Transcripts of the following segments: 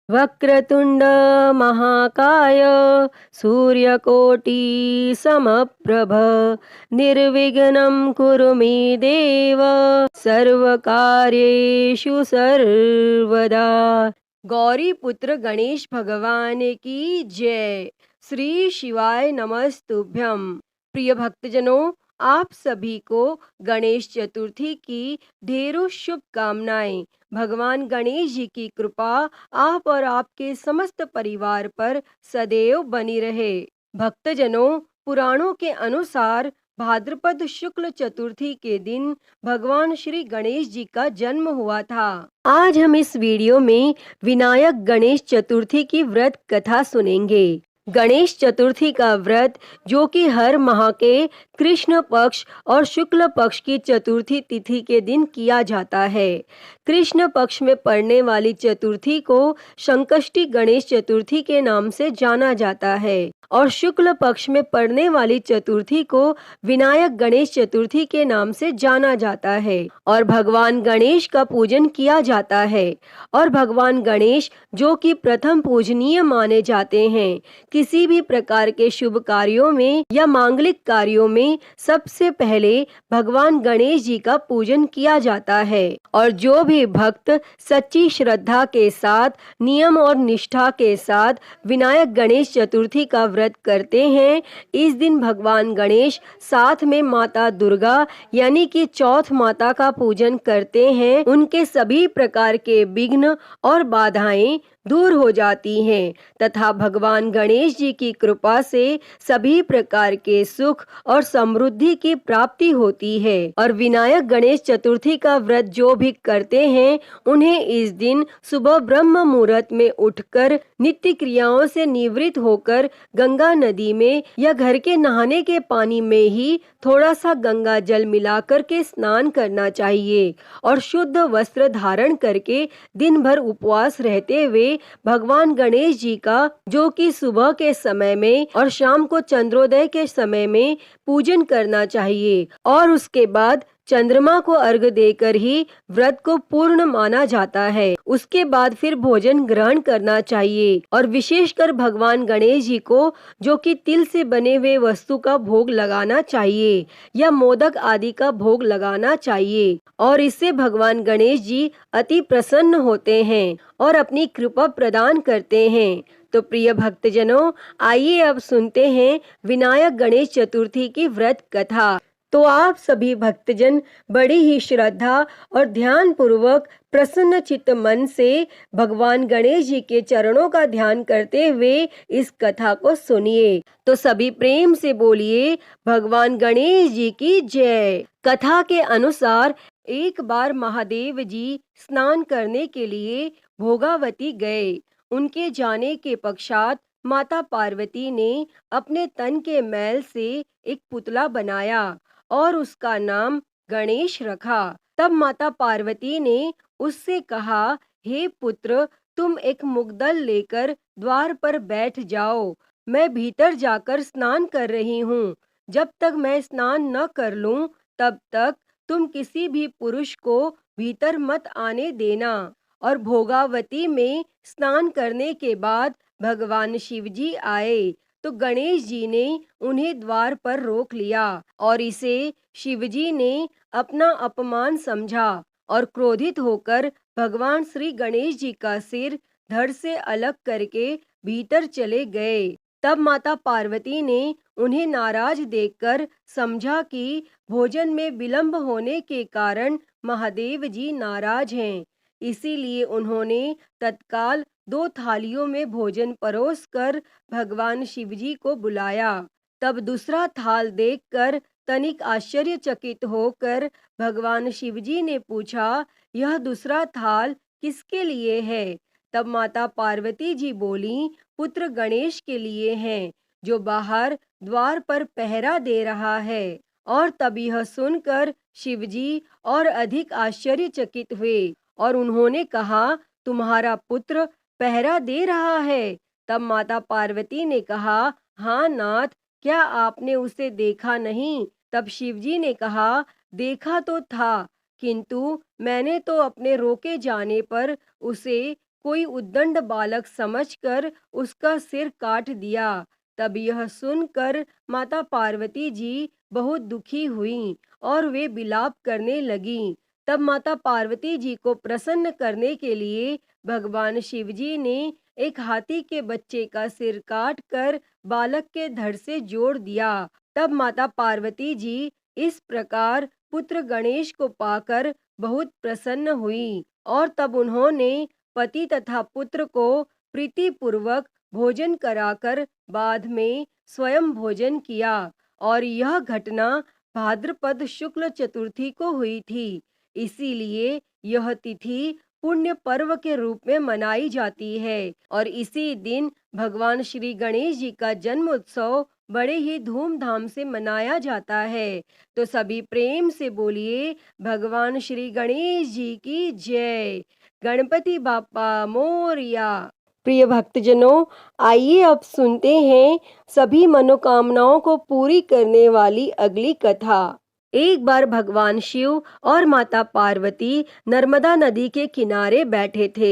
वक्रतुंड महाकाय सूर्यकोटि समप्रभ निर्विघ्नं कुरु मे देव सर्वकार्येषु सर्वदा। गौरी पुत्र गणेश भगवान की जय। श्री शिवाय नमस्तुभ्यम। प्रिय भक्तजनों, आप सभी को गणेश चतुर्थी की ढेरों शुभकामनाएं। भगवान गणेश जी की कृपा आप और आपके समस्त परिवार पर सदैव बनी रहे। भक्तजनों, पुराणों के अनुसार भाद्रपद शुक्ल चतुर्थी के दिन भगवान श्री गणेश जी का जन्म हुआ था। आज हम इस वीडियो में विनायक गणेश चतुर्थी की व्रत कथा सुनेंगे। गणेश चतुर्थी का व्रत, जो कि हर माह के कृष्ण पक्ष और शुक्ल पक्ष की चतुर्थी तिथि के दिन किया जाता है। कृष्ण पक्ष में पड़ने वाली चतुर्थी को संकष्टी गणेश चतुर्थी के नाम से जाना जाता है और शुक्ल पक्ष में पड़ने वाली चतुर्थी को विनायक गणेश चतुर्थी के नाम से जाना जाता है और भगवान गणेश का पूजन किया जाता है। और भगवान गणेश, जो कि प्रथम पूजनीय माने जाते हैं, किसी भी प्रकार के शुभ कार्यों में या मांगलिक कार्यों में सबसे पहले भगवान गणेश जी का पूजन किया जाता है। और जो भी भक्त सच्ची श्रद्धा के साथ, नियम और निष्ठा के साथ विनायक गणेश चतुर्थी का व्रत करते हैं, इस दिन भगवान गणेश साथ में माता दुर्गा यानी कि चौथ माता का पूजन करते हैं। उनके सभी प्रकार के विघ्न और बाधाएं दूर हो जाती हैं तथा भगवान गणेश जी की कृपा से सभी प्रकार के सुख और समृद्धि की प्राप्ति होती है। और विनायक गणेश चतुर्थी का व्रत जो भी करते हैं, उन्हें इस दिन सुबह ब्रह्म मुहूर्त में उठकर नित्य क्रियाओं से निवृत्त होकर गंगा नदी में या घर के नहाने के पानी में ही थोड़ा सा गंगा जल मिलाकर के स्नान करना चाहिए और शुद्ध वस्त्र धारण करके दिन भर उपवास रहते हुए भगवान गणेश जी का, जो कि सुबह के समय में और शाम को चंद्रोदय के समय में पूजन करना चाहिए और उसके बाद चंद्रमा को अर्घ देकर ही व्रत को पूर्ण माना जाता है। उसके बाद फिर भोजन ग्रहण करना चाहिए और विशेषकर भगवान गणेश जी को, जो कि तिल से बने हुए वस्तु का भोग लगाना चाहिए या मोदक आदि का भोग लगाना चाहिए और इससे भगवान गणेश जी अति प्रसन्न होते हैं और अपनी कृपा प्रदान करते हैं। तो प्रिय भक्तजनों, आइए अब सुनते हैं विनायक गणेश चतुर्थी की व्रत कथा। तो आप सभी भक्तजन बड़ी ही श्रद्धा और ध्यान पूर्वक प्रसन्न चित्त मन से भगवान गणेश जी के चरणों का ध्यान करते हुए इस कथा को सुनिए। तो सभी प्रेम से बोलिए, भगवान गणेश जी की जय। कथा के अनुसार एक बार महादेव जी स्नान करने के लिए भोगावती गए। उनके जाने के पश्चात माता पार्वती ने अपने तन के मैल से एक पुतला बनाया और उसका नाम गणेश रखा। तब माता पार्वती ने उससे कहा, हे पुत्र, तुम एक मुग्दल लेकर द्वार पर बैठ जाओ। मैं भीतर जाकर स्नान कर रही हूँ। जब तक मैं स्नान न कर लूँ, तब तक तुम किसी भी पुरुष को भीतर मत आने देना। और भोगावती में स्नान करने के बाद भगवान शिव जी आए तो गणेश जी ने उन्हें द्वार पर रोक लिया और इसे शिवजी ने अपना अपमान समझा और क्रोधित होकर भगवान श्री गणेश जी का सिर धड़ से अलग करके भीतर चले गए। तब माता पार्वती ने उन्हें नाराज देखकर समझा कि भोजन में विलंब होने के कारण महादेव जी नाराज हैं। इसीलिए उन्होंने तत्काल 2 थालियों में भोजन परोसकर भगवान शिवजी को बुलाया। तब दूसरा थाल देखकर तनिक आश्चर्यचकित होकर भगवान शिवजी ने पूछा, यह दूसरा थाल किसके लिए है? तब माता पार्वती जी बोली, पुत्र गणेश के लिए हैं, जो बाहर द्वार पर पहरा दे रहा है। और तब यह सुनकर शिवजी और अधिक आश्चर्यचकित हुए और उन्होंने कहा, तुम्हारा पुत्र पहरा दे रहा है? तब माता पार्वती ने कहा, हाँ नाथ, क्या आपने उसे देखा नहीं? तब शिवजी ने कहा, देखा तो था, किंतु मैंने तो अपने रोके जाने पर उसे कोई उद्दंड बालक समझकर उसका सिर काट दिया। तब यह सुनकर माता पार्वती जी बहुत दुखी हुईं और वे विलाप करने लगीं। तब माता पार्वती जी को प्रसन्न करने के लिए भगवान शिव जी ने एक हाथी के बच्चे का सिर काट कर बालक के धड़ से जोड़ दिया। तब माता पार्वती जी इस प्रकार पुत्र गणेश को पाकर बहुत प्रसन्न हुई और तब उन्होंने पति तथा पुत्र को प्रीतिपूर्वक भोजन कराकर बाद में स्वयं भोजन किया। और यह घटना भाद्रपद शुक्ल चतुर्थी को हुई थी। इसीलिए यह तिथि पुण्य पर्व के रूप में मनाई जाती है और इसी दिन भगवान श्री गणेश जी का जन्म उत्सव बड़े ही धूमधाम से मनाया जाता है। तो सभी प्रेम से बोलिए भगवान श्री गणेश जी की जय। गणपति बाप्पा मोरया। प्रिय भक्तजनों, आइए अब सुनते हैं सभी मनोकामनाओं को पूरी करने वाली अगली कथा। एक बार भगवान शिव और माता पार्वती नर्मदा नदी के किनारे बैठे थे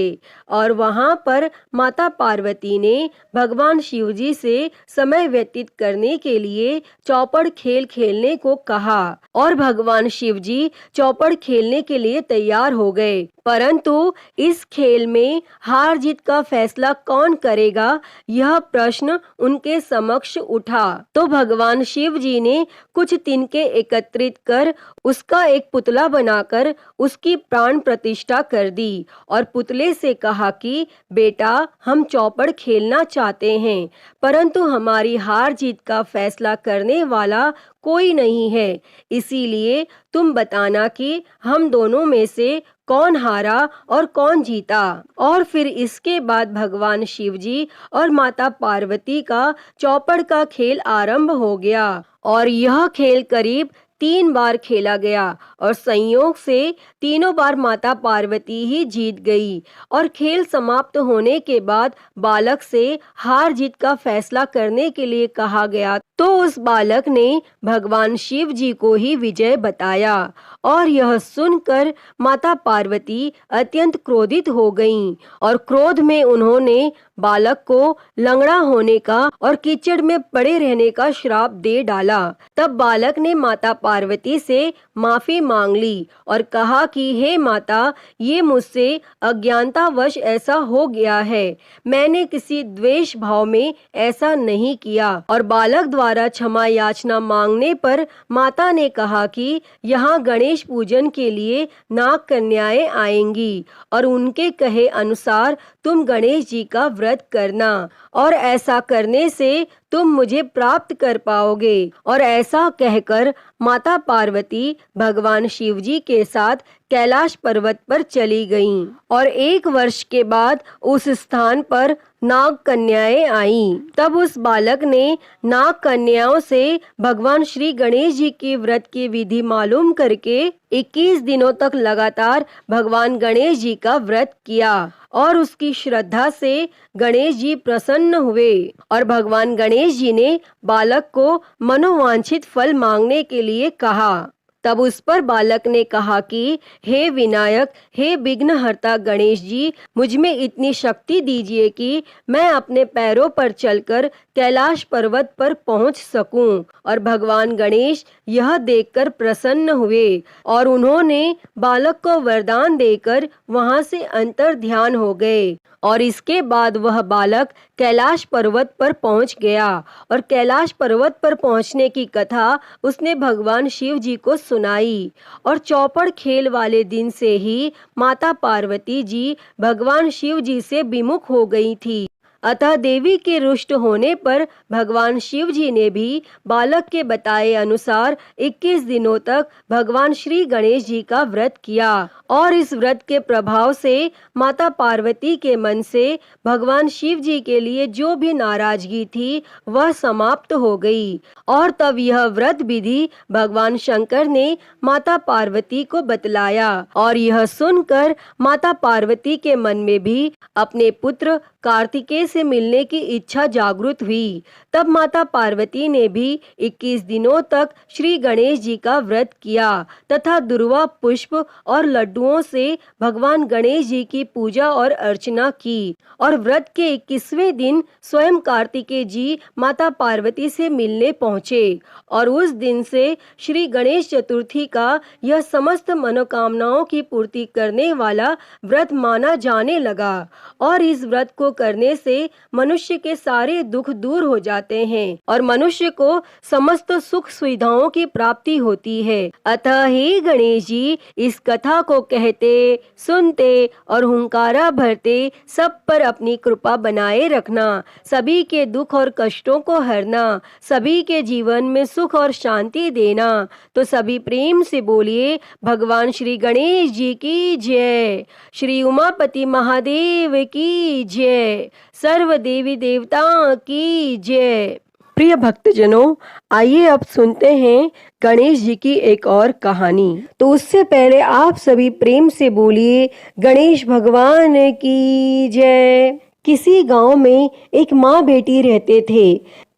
और वहां पर माता पार्वती ने भगवान शिव जी से समय व्यतीत करने के लिए चौपड़ खेल खेलने को कहा और भगवान शिव जी चौपड़ खेलने के लिए तैयार हो गए। परंतु इस खेल में हार जीत का फैसला कौन करेगा, यह प्रश्न उनके समक्ष उठा। तो भगवान शिव जी ने कुछ तिनके एकत्रित कर उसका एक पुतला बनाकर उसकी प्राण प्रतिष्ठा कर दी और पुतले से कहा कि बेटा, हम चौपड़ खेलना चाहते हैं, परंतु हमारी हार जीत का फैसला करने वाला कोई नहीं है। इसीलिए तुम बताना कि हम दोनों में से कौन हारा और कौन जीता। और फिर इसके बाद भगवान शिव जी और माता पार्वती का चौपड़ का खेल आरंभ हो गया और यह खेल करीब 3 बार खेला गया और संयोग से तीनों बार माता पार्वती ही जीत गई। और खेल समाप्त होने के बाद बालक से हार जीत का फैसला करने के लिए कहा गया, तो उस बालक ने भगवान शिव जी को ही विजय बताया। और यह सुनकर माता पार्वती अत्यंत क्रोधित हो गईं और क्रोध में उन्होंने बालक को लंगड़ा होने का और कीचड़ में पड़े रहने का श्राप दे डाला। तब बालक ने माता पार्वती से माफी मांग ली और कहा कि हे माता, ये मुझसे अज्ञानतावश ऐसा हो गया है, मैंने किसी द्वेष भाव में ऐसा नहीं किया। और बालक द्वारा क्षमा याचना मांगने पर माता ने कहा कि यहाँ गणेश पूजन के लिए नाग कन्याएं आएंगी और उनके कहे अनुसार तुम गणेश जी का व्रत करना और ऐसा करने से तुम मुझे प्राप्त कर पाओगे। और ऐसा कहकर माता पार्वती भगवान शिव जी के साथ कैलाश पर्वत पर चली गईं और 1 वर्ष के बाद उस स्थान पर नाग कन्याएं आईं। तब उस बालक ने नाग कन्याओं से भगवान श्री गणेश जी की व्रत की विधि मालूम करके 21 दिनों तक लगातार भगवान गणेश जी का व्रत किया और उसकी श्रद्धा से गणेश जी प्रसन्न हुए और भगवान गणेश जी ने बालक को मनोवांछित फल मांगने के लिए कहा। तब उस पर बालक ने कहा कि हे विनायक, हे विघ्नहर्ता गणेश जी, मुझ में इतनी शक्ति दीजिए कि मैं अपने पैरों पर चलकर कैलाश पर्वत पर पहुंच सकूं। और भगवान गणेश यह देखकर प्रसन्न हुए और उन्होंने बालक को वरदान देकर वहां से अंतर ध्यान हो गए। और इसके बाद वह बालक कैलाश पर्वत पर पहुंच गया और कैलाश पर्वत पर पहुंचने की कथा उसने भगवान शिव जी को सुनाई। और चौपड़ खेल वाले दिन से ही माता पार्वती जी भगवान शिव जी से विमुख हो गई थी। अतः देवी के रुष्ट होने पर भगवान शिव जी ने भी बालक के बताए अनुसार 21 दिनों तक भगवान श्री गणेश जी का व्रत किया और इस व्रत के प्रभाव से माता पार्वती के मन से भगवान शिव जी के लिए जो भी नाराजगी थी वह समाप्त हो गई। और तब यह व्रत विधि भगवान शंकर ने माता पार्वती को बतलाया और यह सुनकर माता पार्वती के मन में भी अपने पुत्र कार्तिकेय से मिलने की इच्छा जागृत हुई। तब माता पार्वती ने भी 21 दिनों तक श्री गणेश जी का व्रत किया तथा दुर्वा पुष्प और लड्डुओं से भगवान गणेश जी की पूजा और अर्चना की। और व्रत के 21वें दिन स्वयं कार्तिकेय जी माता पार्वती से मिलने पहुँचे और उस दिन से श्री गणेश चतुर्थी का यह समस्त मनोकामनाओं की पूर्ति करने वाला व्रत माना जाने लगा। और इस व्रत को करने से मनुष्य के सारे दुख दूर हो जाते हैं और मनुष्य को समस्त सुख सुविधाओं की प्राप्ति होती है। अतः हे गणेश जी, इस कथा को कहते, सुनते और हुंकारा भरते सब पर अपनी कृपा बनाए रखना, सभी के दुख और कष्टों को हरना, सभी के जीवन में सुख और शांति देना। तो सभी प्रेम से बोलिए भगवान श्री गणेश जी की जय, श्री उमापति महादेव की जय, सर्व देवी देवताओं की जय। प्रिय भक्तजनों, आइए अब सुनते हैं गणेश जी की एक और कहानी। तो उससे पहले आप सभी प्रेम से बोलिए गणेश भगवान की जय। किसी गांव में एक माँ बेटी रहते थे।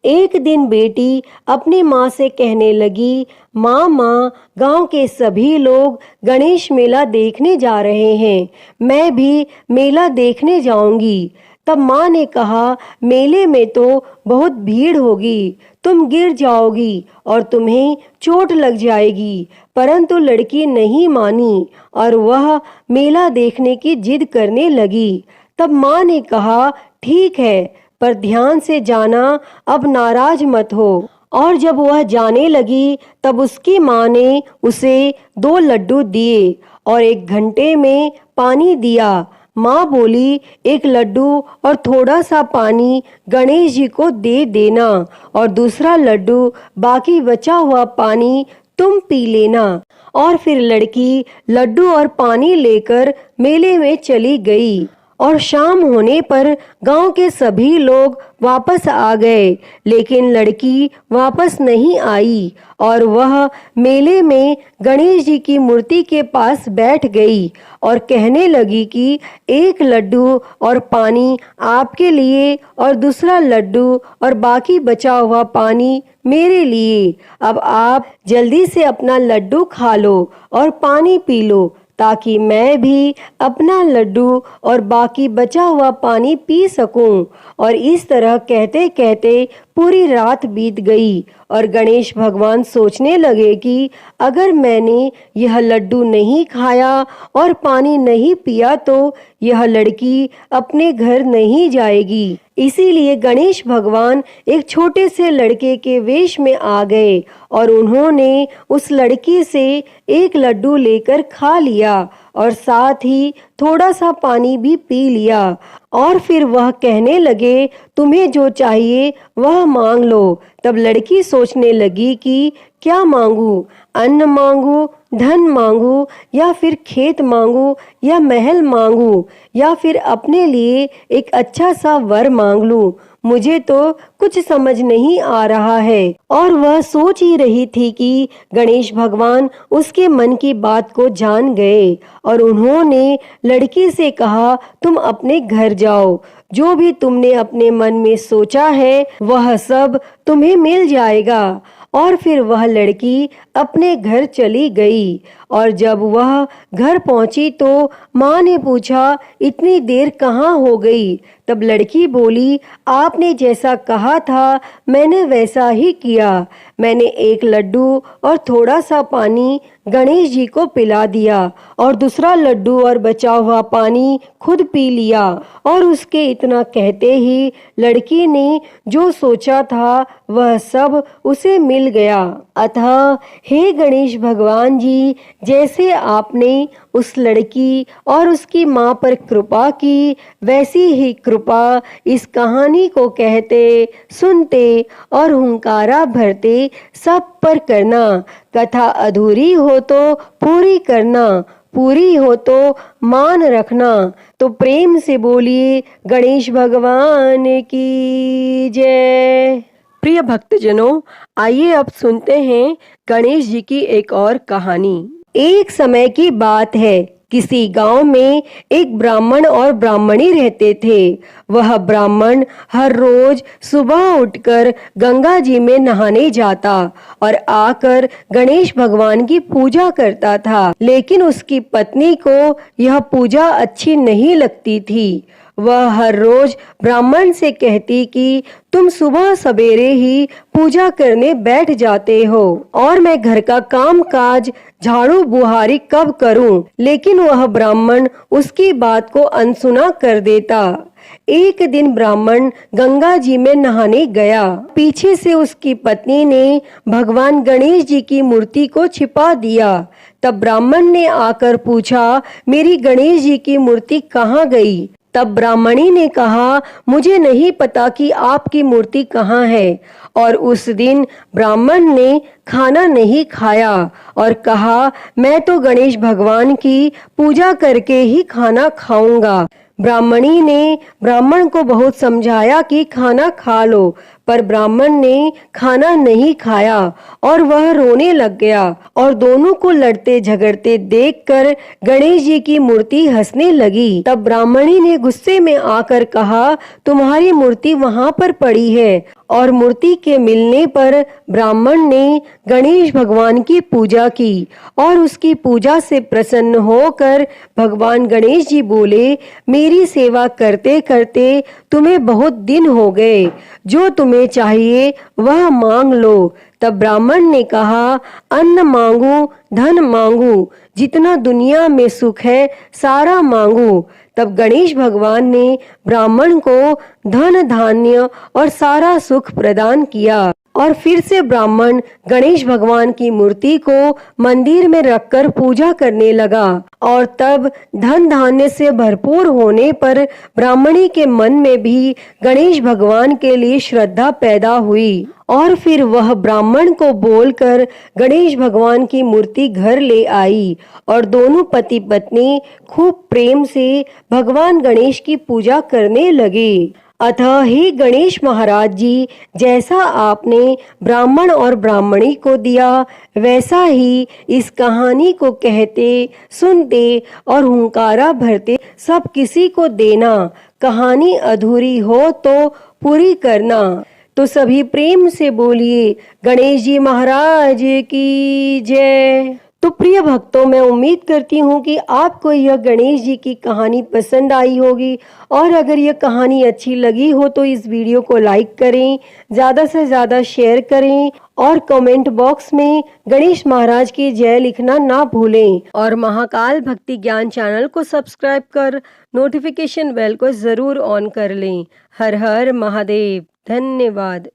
एक दिन बेटी अपनी माँ से कहने लगी, माँ, गांव के सभी लोग गणेश मेला देखने जा रहे हैं, मैं भी मेला देखने जाऊंगी। तब माँ ने कहा, मेले में तो बहुत भीड़ होगी, तुम गिर जाओगी और तुम्हें चोट लग जाएगी। परंतु लड़की नहीं मानी और वह मेला देखने की जिद करने लगी। तब माँ ने कहा, ठीक है, पर ध्यान से जाना, अब नाराज मत हो। और जब वह जाने लगी तब उसकी माँ ने उसे 2 लड्डू दिए और 1 घंटे में पानी दिया। माँ बोली, 1 लड्डू और थोड़ा सा पानी गणेश जी को दे देना और दूसरा लड्डू, बाकी बचा हुआ पानी तुम पी लेना। और फिर लड़की लड्डू और पानी लेकर मेले में चली गई। और शाम होने पर गांव के सभी लोग वापस आ गए, लेकिन लड़की वापस नहीं आई और वह मेले में गणेश जी की मूर्ति के पास बैठ गई और कहने लगी कि 1 लड्डू और पानी आपके लिए और दूसरा लड्डू और बाकी बचा हुआ पानी मेरे लिए। अब आप जल्दी से अपना लड्डू खा लो और पानी पी लो, ताकि मैं भी अपना लड्डू और बाकी बचा हुआ पानी पी सकूं। और इस तरह कहते कहते पूरी रात बीत गई और गणेश भगवान सोचने लगे कि अगर मैंने यह लड्डू नहीं खाया और पानी नहीं पिया तो यह लड़की अपने घर नहीं जाएगी। इसीलिए गणेश भगवान एक छोटे से लड़के के वेश में आ गए और उन्होंने उस लड़की से 1 लड्डू लेकर खा लिया और साथ ही थोड़ा सा पानी भी पी लिया। और फिर वह कहने लगे, तुम्हें जो चाहिए वह मांग लो। तब लड़की सोचने लगी कि क्या मांगू, अन्न मांगू, धन मांगू, या फिर खेत मांगू, या महल मांगू, या फिर अपने लिए एक अच्छा सा वर मांग लूं। मुझे तो कुछ समझ नहीं आ रहा है। और वह सोच ही रही थी कि गणेश भगवान उसके मन की बात को जान गए और उन्होंने लड़की से कहा, तुम अपने घर जाओ, जो भी तुमने अपने मन में सोचा है वह सब तुम्हें मिल जाएगा। और फिर वह लड़की अपने घर चली गई। और जब वह घर पहुंची तो माँ ने पूछा, इतनी देर कहाँ हो गई? तब लड़की बोली, आपने जैसा कहा था मैंने वैसा ही किया। मैंने 1 लड्डू और थोड़ा सा पानी गणेश जी को पिला दिया और दूसरा लड्डू और बचा हुआ पानी खुद पी लिया। और उसके इतना कहते ही लड़की ने जो सोचा था वह सब उसे मिल गया। अतः हे गणेश भगवान जी, जैसे आपने उस लड़की और उसकी माँ पर कृपा की, वैसी ही कृपा इस कहानी को कहते, सुनते और हुंकारा भरते सब पर करना। कथा अधूरी हो तो पूरी करना, पूरी हो तो मान रखना। तो प्रेम से बोलिए गणेश भगवान की जय। प्रिय भक्तजनों, आइए अब सुनते हैं गणेश जी की एक और कहानी। एक समय की बात है, किसी गांव में एक ब्राह्मण और ब्राह्मणी रहते थे। वह ब्राह्मण हर रोज सुबह उठकर गंगा जी में नहाने जाता और आकर गणेश भगवान की पूजा करता था, लेकिन उसकी पत्नी को यह पूजा अच्छी नहीं लगती थी। वह हर रोज ब्राह्मण से कहती कि तुम सुबह सवेरे ही पूजा करने बैठ जाते हो और मैं घर का काम काज झाड़ू बुहारी कब करूं, लेकिन वह ब्राह्मण उसकी बात को अनसुना कर देता। एक दिन ब्राह्मण गंगा जी में नहाने गया। पीछे से उसकी पत्नी ने भगवान गणेश जी की मूर्ति को छिपा दिया। तब ब्राह्मण ने आकर पूछा, मेरी गणेश जी की मूर्ति कहाँ गई? तब ब्राह्मणी ने कहा, मुझे नहीं पता कि आपकी मूर्ति कहाँ है। और उस दिन ब्राह्मण ने खाना नहीं खाया और कहा, मैं तो गणेश भगवान की पूजा करके ही खाना खाऊंगा। ब्राह्मणी ने ब्राह्मण को बहुत समझाया कि खाना खा लो, पर ब्राह्मण ने खाना नहीं खाया और वह रोने लग गया। और दोनों को लड़ते झगड़ते देखकर गणेश जी की मूर्ति हंसने लगी। तब ब्राह्मणी ने गुस्से में आकर कहा, तुम्हारी मूर्ति वहां पर पड़ी है। और मूर्ति के मिलने पर ब्राह्मण ने गणेश भगवान की पूजा की और उसकी पूजा से प्रसन्न होकर भगवान गणेश जी बोले, मेरी सेवा करते करते तुम्हें बहुत दिन हो गए, जो तुम्हें चाहिए वह मांग लो। तब ब्राह्मण ने कहा, अन्न मांगू, धन मांगू, जितना दुनिया में सुख है सारा मांगू। तब गणेश भगवान ने ब्राह्मण को धन धान्य और सारा सुख प्रदान किया। और फिर से ब्राह्मण गणेश भगवान की मूर्ति को मंदिर में रखकर पूजा करने लगा। और तब धन धान्य से भरपूर होने पर ब्राह्मणी के मन में भी गणेश भगवान के लिए श्रद्धा पैदा हुई और फिर वह ब्राह्मण को बोलकर गणेश भगवान की मूर्ति घर ले आई और दोनों पति पत्नी खूब प्रेम से भगवान गणेश की पूजा करने लगे। अतः हे गणेश महाराज जी, जैसा आपने ब्राह्मण और ब्राह्मणी को दिया, वैसा ही इस कहानी को कहते, सुनते और हुंकारा भरते सब किसी को देना। कहानी अधूरी हो तो पूरी करना। तो सभी प्रेम से बोलिए गणेश जी महाराज की जय। तो प्रिय भक्तों, मैं उम्मीद करती हूँ कि आपको यह गणेश जी की कहानी पसंद आई होगी और अगर यह कहानी अच्छी लगी हो तो इस वीडियो को लाइक करें, ज़्यादा से ज़्यादा शेयर करें और कमेंट बॉक्स में गणेश महाराज की जय लिखना ना भूलें। और महाकाल भक्ति ज्ञान चैनल को सब्सक्राइब कर नोटिफिकेशन बेल को ज़रूर ऑन कर लें। हर हर महादेव। धन्यवाद।